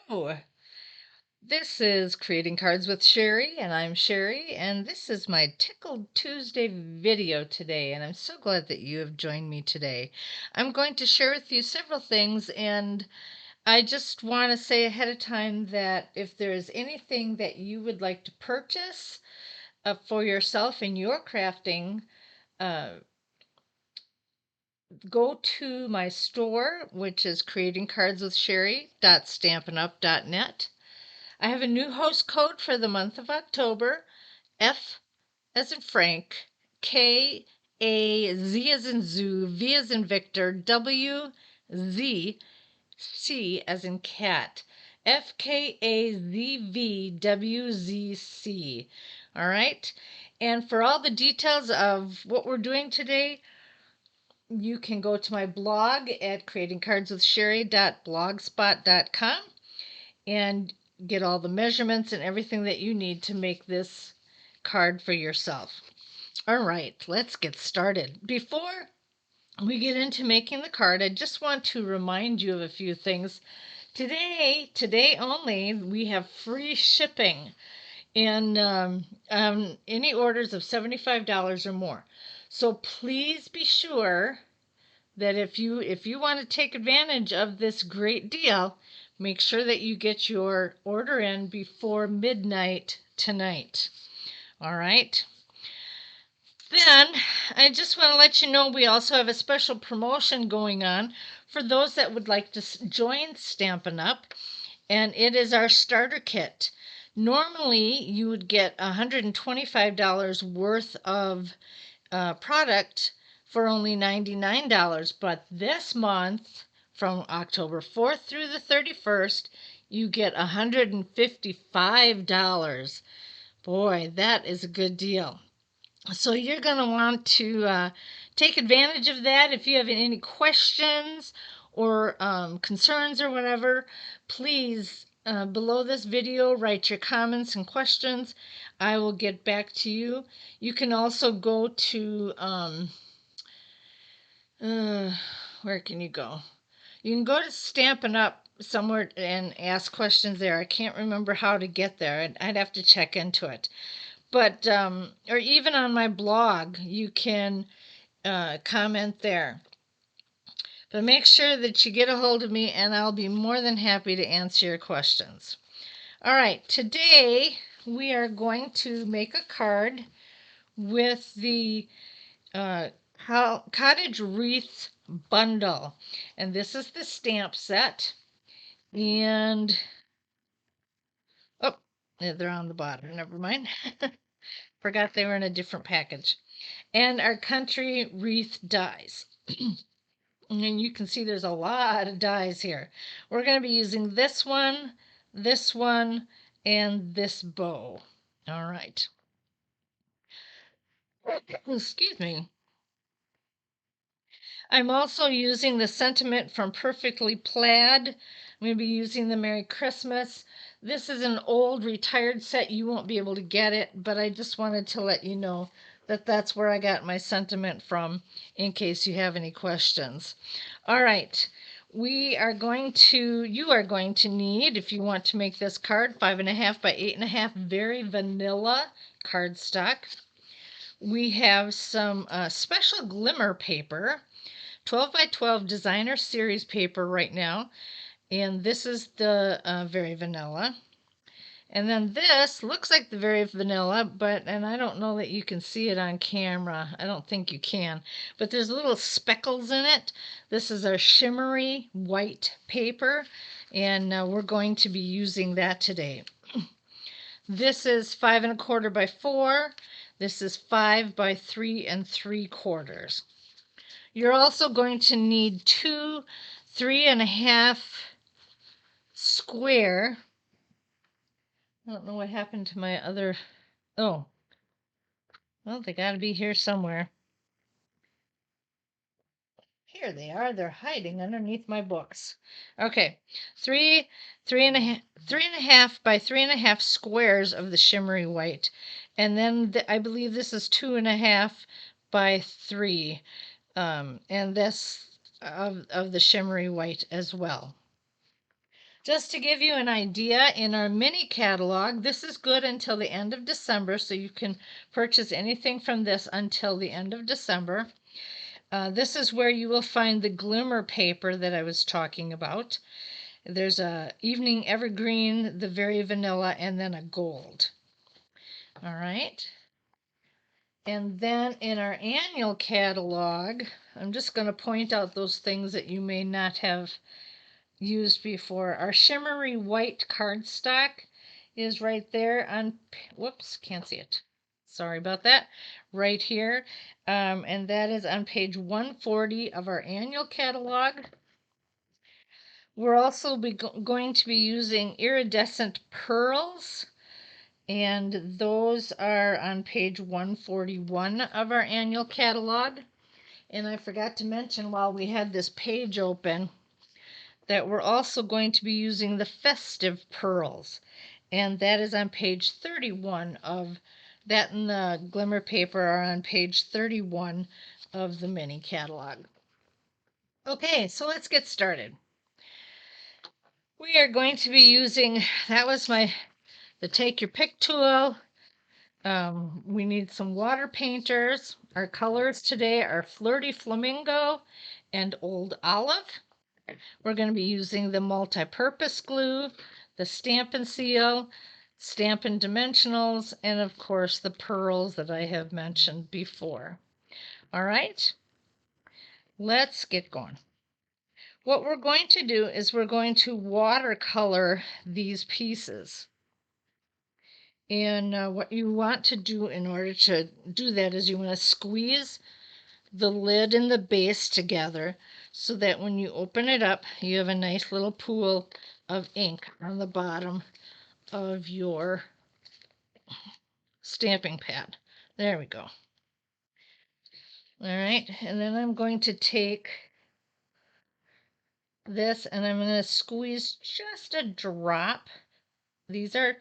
Hello, this is Creating Cards with Sherry, and I'm Sherry, and this is my Tickled Tuesday video today, and I'm so glad that you have joined me today. I'm going to share with you several things, and I just want to say ahead of time that if there's anything that you would like to purchase for yourself in your crafting, uh, go to my store, which is creatingcardswithsherry.stampinup.net. I have a new host code for the month of October, F as in Frank, K, A, Z as in Zoo, V as in Victor, W, Z, C as in cat. FKAZVWZC. All right. And for all the details of what we're doing today, you can go to my blog at creatingcardswithsherry.blogspot.com and get all the measurements and everything that you need to make this card for yourself. All right, let's get started. Before we get into making the card, I just want to remind you of a few things. Today only, we have free shipping in any orders of $75 or more. So please be sure that if you want to take advantage of this great deal, make sure that you get your order in before midnight tonight. All right. Then I just want to let you know we also have a special promotion going on for those that would like to join Stampin' Up, and it is our starter kit. Normally you would get $125 worth of product for only $99, but this month, from October 4th through the 31st, you get $155. Boy, that is a good deal. So you're going to want to take advantage of that. If you have any questions or concerns or whatever, please, below this video, write your comments and questions. I will get back to you. You can also go to, where can you go? You can go to Stampin' Up somewhere and ask questions there. I can't remember how to get there. I'd have to check into it. But, or even on my blog, you can comment there. But make sure that you get a hold of me, and I'll be more than happy to answer your questions. All right, today we are going to make a card with the Cottage Wreaths Bundle. And this is the stamp set. And, oh, they're on the bottom. Never mind. Forgot they were in a different package. And our country wreath dies. And you can see there's a lot of dies here. We're going to be using this one, and this bow. All right. Excuse me. I'm also using the sentiment from Perfectly Plaid. I'm going to be using the Merry Christmas. This is an old retired set. You won't be able to get it, but I just wanted to let you know that that's where I got my sentiment from in case you have any questions. All right. You are going to need, if you want to make this card, 5.5 by 8.5 very vanilla cardstock. We have some special glimmer paper, 12 by 12 designer series paper right now, and this is the very vanilla. And then this looks like the very vanilla, and I don't know that you can see it on camera. I don't think you can, but there's little speckles in it. This is our shimmery white paper, and we're going to be using that today. This is 5 1/4 by 4. This is 5 by 3 3/4. You're also going to need 2 3.5 square. I don't know what happened to my other. Oh, well, they got to be here somewhere. Here they are. They're hiding underneath my books. Okay, 3.5 by 3.5 squares of the shimmery white, and then I believe this is 2.5 by 3, and this of the shimmery white as well. Just to give you an idea, in our mini catalog, this is good until the end of December, so you can purchase anything from this until the end of December. This is where you will find the glimmer paper that I was talking about. There's a evening evergreen, the very vanilla, and then a gold. All right. And then in our annual catalog, I'm just going to point out those things that you may not have used before. Our shimmery white cardstock is right there on, whoops, can't see it. Sorry about that. Right here. And that is on page 140 of our annual catalog. We're also going to be using iridescent pearls, and those are on page 141 of our annual catalog. And I forgot to mention while we had this page open that we're also going to be using the festive pearls, and that is on page 31 of that, and the glimmer paper are on page 31 of the mini catalog. Okay, so let's get started. We are going to be using, that was the take your pick tool. We need some water painters. Our colors today are Flirty Flamingo and Old Olive. We're going to be using the multi-purpose glue, the Stampin' Seal, Stampin' Dimensionals, and of course the pearls that I have mentioned before. All right, let's get going. What we're going to do is we're going to watercolor these pieces. And what you want to do in order to do that is you want to squeeze the lid and the base together so that when you open it up, you have a nice little pool of ink on the bottom of your stamping pad. There we go. All right, and then I'm going to take this and I'm going to squeeze just a drop. These are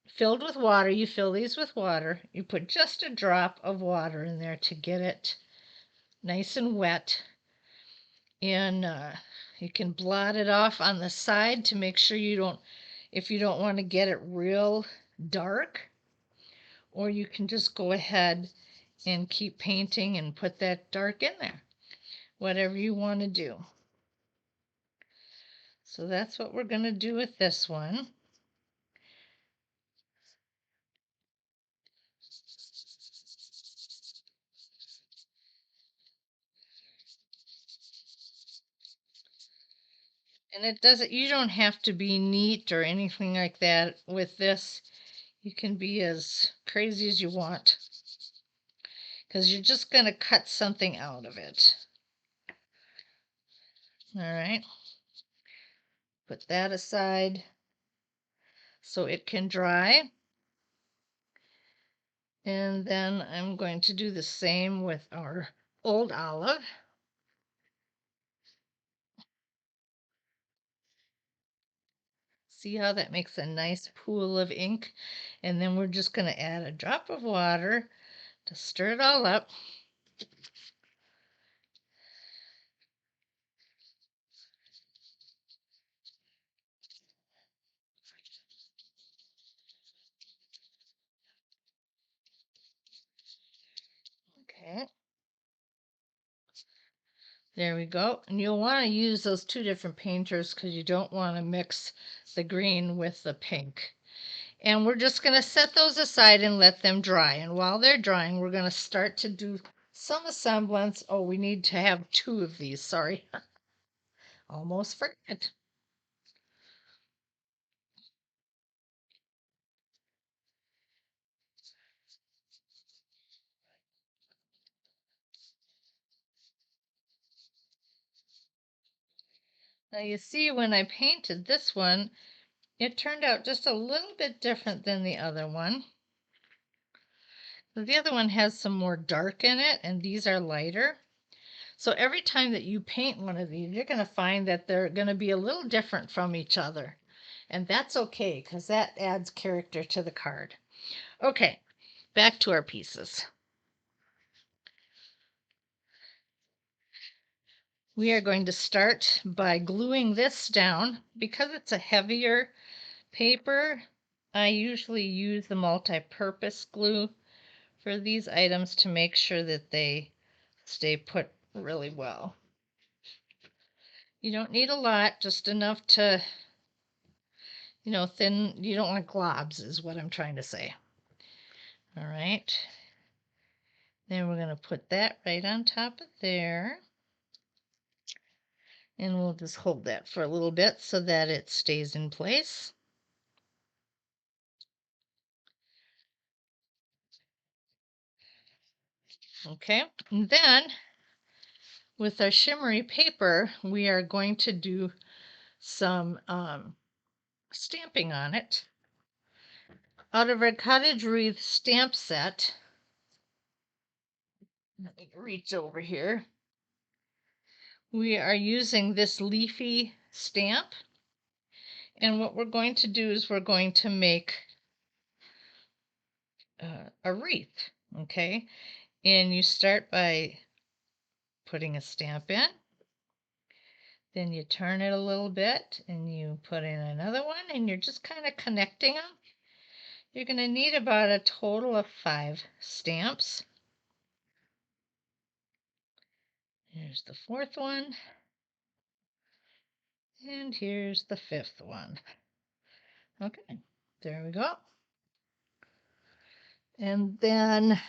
filled with water. You fill these with water. You put just a drop of water in there to get it nice and wet. And you can blot it off on the side to make sure you don't, if you don't want to get it real dark, or you can just go ahead and keep painting and put that dark in there, whatever you want to do. So that's what we're going to do with this one. And it doesn't, you don't have to be neat or anything like that with this. You can be as crazy as you want, because you're just going to cut something out of it. All right. Put that aside so it can dry. And then I'm going to do the same with our Old Olive. See how that makes a nice pool of ink? And then we're just going to add a drop of water to stir it all up. Okay. There we go. And you'll want to use those two different painters because you don't want to mix the green with the pink. And we're just going to set those aside and let them dry. And while they're drying, we're going to start to do some semblance. Oh, we need to have two of these. Sorry. Almost forget. Now you see when I painted this one, it turned out just a little bit different than the other one. The other one has some more dark in it, and these are lighter. So every time that you paint one of these, you're going to find that they're going to be a little different from each other. And that's okay, because that adds character to the card. Okay, back to our pieces. We are going to start by gluing this down. Because it's a heavier paper, I usually use the multi-purpose glue for these items to make sure that they stay put really well. You don't need a lot, just enough to, thin. You don't want globs is what I'm trying to say. All right. Then we're going to put that right on top of there. And we'll just hold that for a little bit so that it stays in place. Okay, and then with our shimmery paper, we are going to do some stamping on it. Out of our Cottage Wreath stamp set, let me reach over here. We are using this leafy stamp. And what we're going to do is we're going to make a wreath, okay? And you start by putting a stamp in. Then you turn it a little bit and you put in another one and you're just kind of connecting them. You're going to need about a total of 5 stamps. Here's the 4th one. And here's the 5th one. Okay, there we go. And then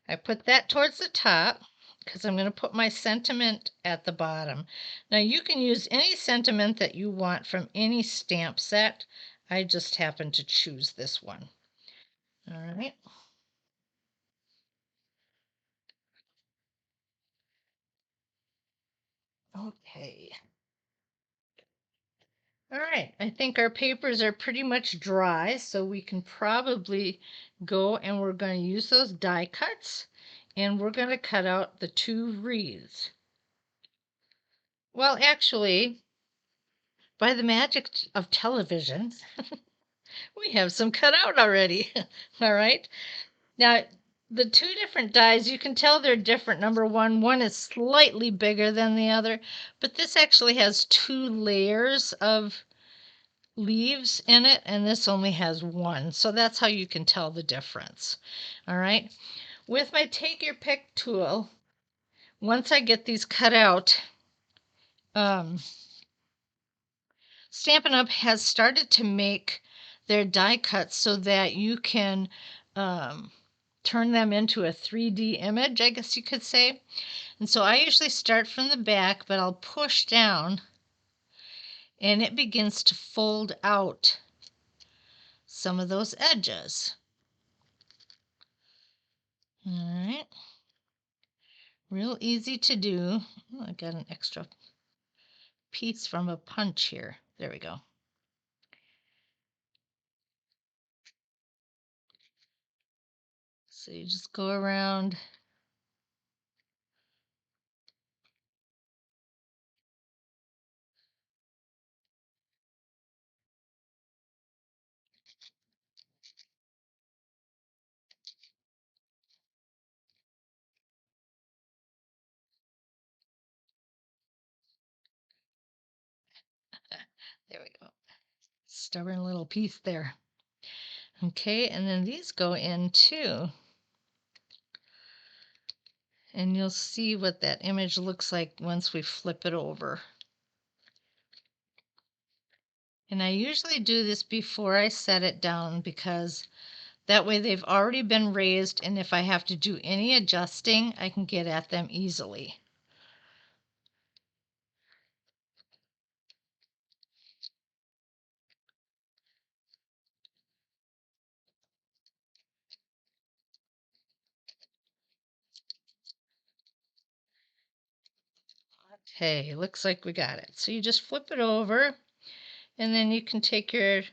I put that towards the top because I'm going to put my sentiment at the bottom. Now you can use any sentiment that you want from any stamp set. I just happen to choose this one. All right. Okay. All right, I think our papers are pretty much dry, so we can probably go and we're going to use those die cuts and we're going to cut out the 2 wreaths. Well, actually, by the magic of television, we have some cut out already. All right. Now, the 2 different dies, you can tell they're different. Number one is slightly bigger than the other, but this actually has 2 layers of leaves in it, and this only has 1. So that's how you can tell the difference. All right. With my Take Your Pick tool, once I get these cut out, Stampin' Up! Has started to make their die cuts so that you can turn them into a 3D image, I guess you could say. And so I usually start from the back, but I'll push down and it begins to fold out some of those edges. All right. Real easy to do. Oh, I got an extra piece from a punch here. There we go. So you just go around. There we go. Stubborn little piece there. Okay, and then these go in too. And you'll see what that image looks like once we flip it over. And I usually do this before I set it down because that way they've already been raised, and if I have to do any adjusting, I can get at them easily. Okay, looks like we got it. So you just flip it over, and then you can take your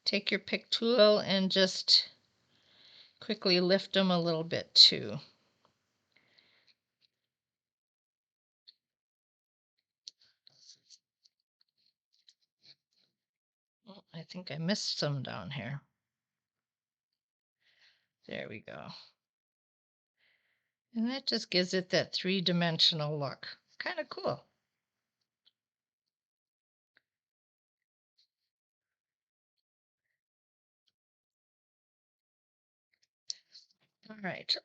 pick tool and just quickly lift them a little bit too. Oh, I think I missed some down here. There we go. And that just gives it that 3-dimensional look. kind of cool. All right.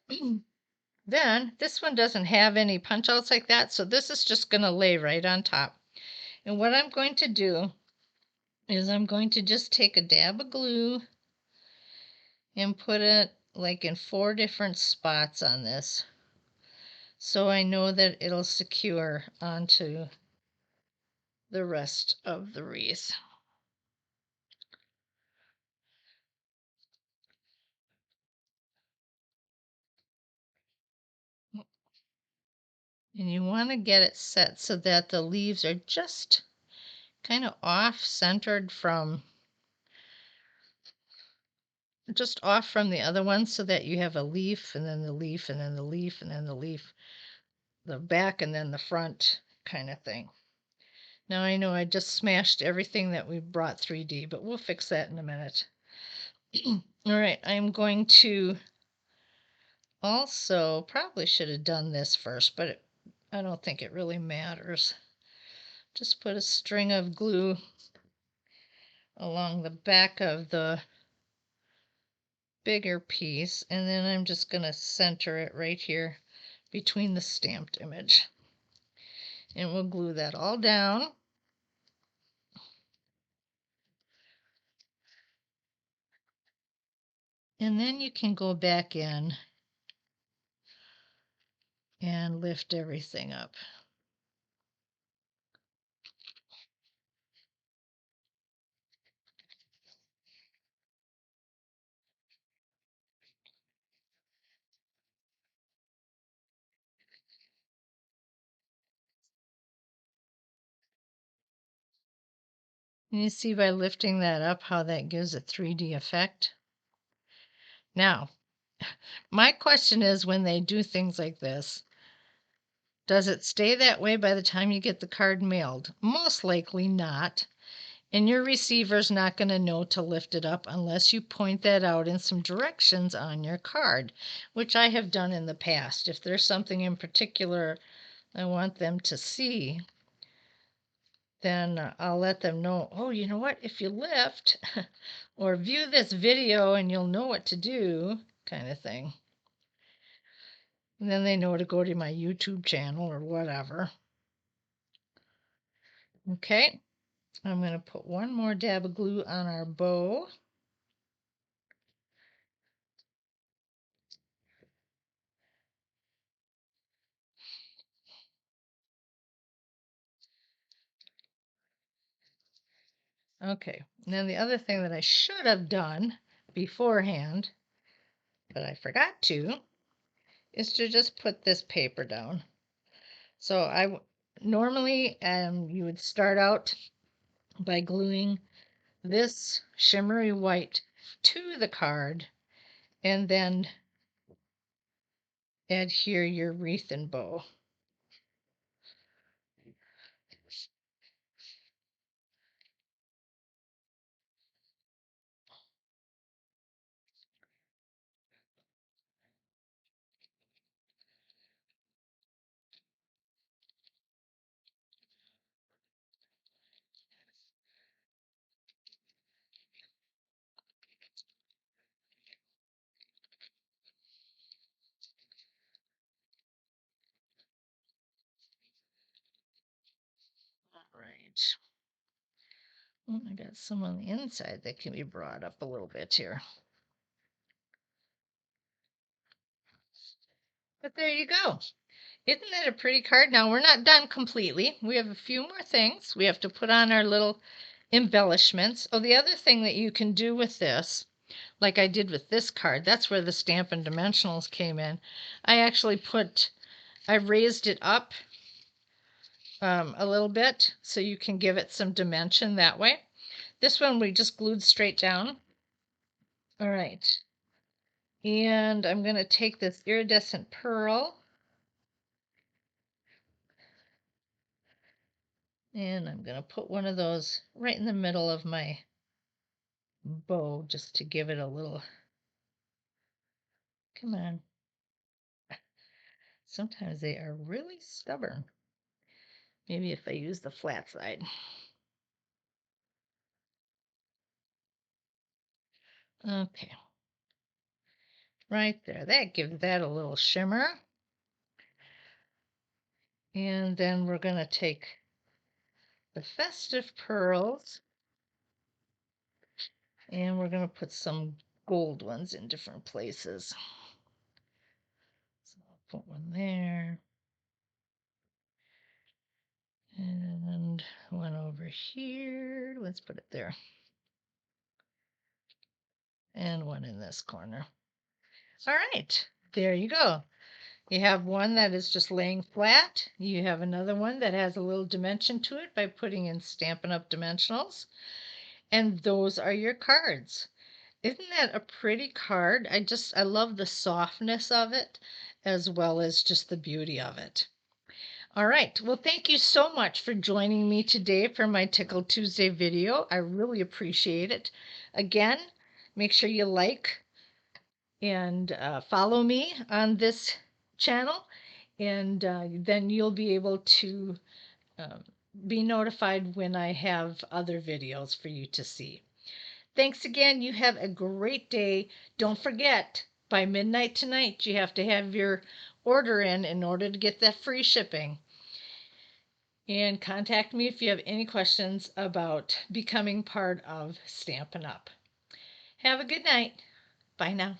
Then this one doesn't have any punch outs like that, so this is just going to lay right on top. And what I'm going to do is I'm going to just take a dab of glue and put it like in 4 different spots on this, so I know that it'll secure onto the rest of the wreath. And you want to get it set so that the leaves are just kind of off centered from just off from the other ones, so that you have a leaf and then the leaf and then the leaf and then the leaf, the back and then the front kind of thing. Now I know I just smashed everything that we brought 3D, but we'll fix that in a minute. All right, I'm going to also, probably should have done this first, but I don't think it really matters. Just put a string of glue along the back of the bigger piece, and then I'm just going to center it right here between the stamped image. And we'll glue that all down. And then you can go back in and lift everything up. And you see by lifting that up how that gives a 3D effect. Now, my question is, when they do things like this, does it stay that way by the time you get the card mailed? Most likely not. And your receiver's not going to know to lift it up unless you point that out in some directions on your card, which I have done in the past. If there's something in particular I want them to see, then I'll let them know, oh, you know what, if you lift or view this video and you'll know what to do, kind of thing. And then they know to go to my YouTube channel or whatever. Okay, I'm going to put one more dab of glue on our bow. Okay, and then the other thing that I should have done beforehand, but I forgot to, is to just put this paper down. So normally you would start out by gluing this shimmery white to the card and then adhere your wreath and bow. All right. I got some on the inside that can be brought up a little bit here. But there you go. Isn't that a pretty card? Now, we're not done completely. We have a few more things. We have to put on our little embellishments. Oh, the other thing that you can do with this, like I did with this card, that's where the Stampin' Dimensionals came in. I raised it up a little bit so you can give it some dimension that way. This one we just glued straight down. All right. And I'm going to take this iridescent pearl, and I'm going to put one of those right in the middle of my bow just to give it a little, come on. Sometimes they are really stubborn. Maybe if I use the flat side. Okay. Right there. That gives that a little shimmer. And then we're going to take the festive pearls and we're going to put some gold ones in different places. So I'll put one there. And one over here. Let's put it there. And one in this corner. All right. There you go. You have one that is just laying flat. You have another one that has a little dimension to it by putting in Stampin' Up! Dimensionals. And those are your cards. Isn't that a pretty card? I love the softness of it as well as just the beauty of it. All right. Well, thank you so much for joining me today for my Tickle Tuesday video. I really appreciate it. Again, make sure you like and follow me on this channel, and then you'll be able to um, be notified when I have other videos for you to see. Thanks again. You have a great day. Don't forget, by midnight tonight, you have to have your order in order to get that free shipping. And contact me if you have any questions about becoming part of Stampin' Up! Have a good night. Bye now.